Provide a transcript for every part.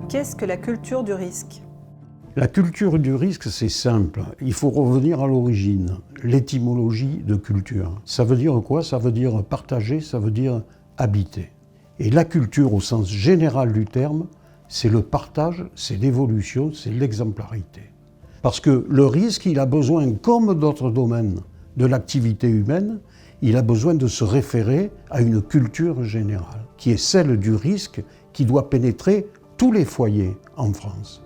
Qu'est-ce que la culture du risque ? La culture du risque, c'est simple. Il faut revenir à l'origine, l'étymologie de culture. Ça veut dire quoi? Ça veut dire partager, ça veut dire habiter. Et la culture, au sens général du terme, c'est le partage, c'est l'évolution, c'est l'exemplarité. Parce que le risque, il a besoin, comme d'autres domaines de l'activité humaine, il a besoin de se référer à une culture générale, qui est celle du risque qui doit pénétrer tous les foyers en France.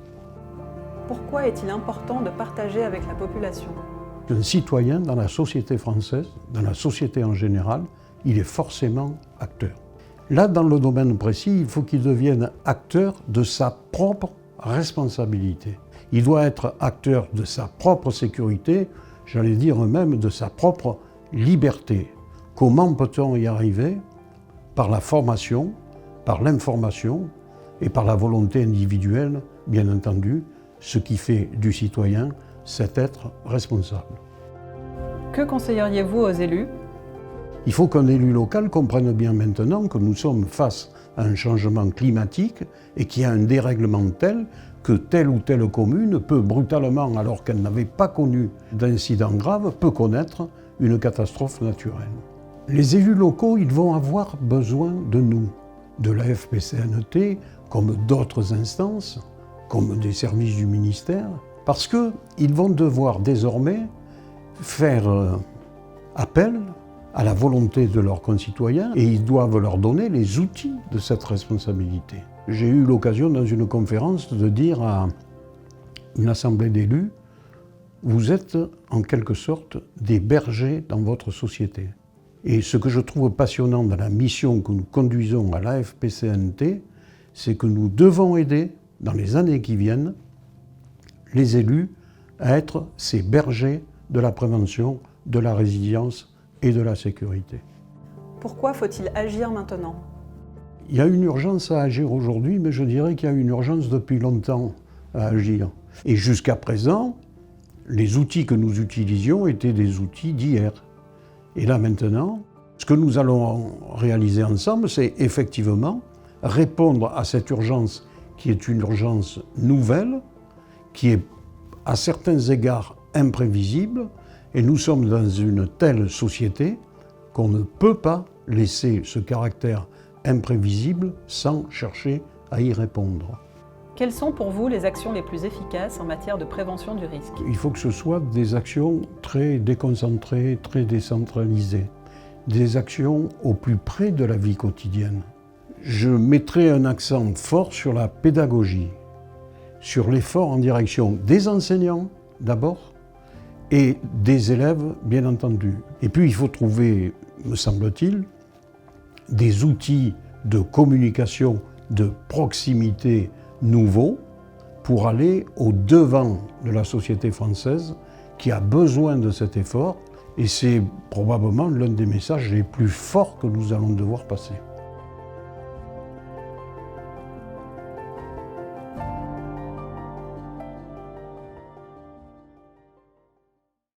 Pourquoi est-il important de partager avec la population ? Un citoyen dans la société française, dans la société en général, il est forcément acteur. Là, dans le domaine précis, il faut qu'il devienne acteur de sa propre responsabilité. Il doit être acteur de sa propre sécurité, j'allais dire même de sa propre liberté. Comment peut-on y arriver? Par la formation, par l'information et par la volonté individuelle, bien entendu, ce qui fait du citoyen cet être responsable. Que conseilleriez-vous aux élus ? Il faut qu'un élu local comprenne bien maintenant que nous sommes face à un changement climatique et qu'il y a un dérèglement tel que telle ou telle commune peut brutalement, alors qu'elle n'avait pas connu d'incident grave, peut connaître une catastrophe naturelle. Les élus locaux, ils vont avoir besoin de nous, de la FPCNT, comme d'autres instances, comme des services du ministère, parce qu'ils vont devoir désormais faire appel à la volonté de leurs concitoyens et ils doivent leur donner les outils de cette responsabilité. J'ai eu l'occasion dans une conférence de dire à une assemblée d'élus, vous êtes en quelque sorte des bergers dans votre société. Et ce que je trouve passionnant dans la mission que nous conduisons à l'AFPCNT, c'est que nous devons aider, dans les années qui viennent, les élus à être ces bergers de la prévention, de la résilience et de la sécurité. Pourquoi faut-il agir maintenant ? Il y a une urgence à agir aujourd'hui, mais je dirais qu'il y a une urgence depuis longtemps à agir. Et jusqu'à présent, les outils que nous utilisions étaient des outils d'hier. Et là maintenant, ce que nous allons réaliser ensemble, c'est effectivement répondre à cette urgence qui est une urgence nouvelle, qui est à certains égards imprévisible, et nous sommes dans une telle société qu'on ne peut pas laisser ce caractère imprévisible sans chercher à y répondre. Quelles sont pour vous les actions les plus efficaces en matière de prévention du risque ? Il faut que ce soit des actions très déconcentrées, très décentralisées, des actions au plus près de la vie quotidienne. Je mettrai un accent fort sur la pédagogie, sur l'effort en direction des enseignants d'abord et des élèves bien entendu. Et puis il faut trouver, me semble-t-il, des outils de communication de proximité nouveaux pour aller au-devant de la société française qui a besoin de cet effort et c'est probablement l'un des messages les plus forts que nous allons devoir passer.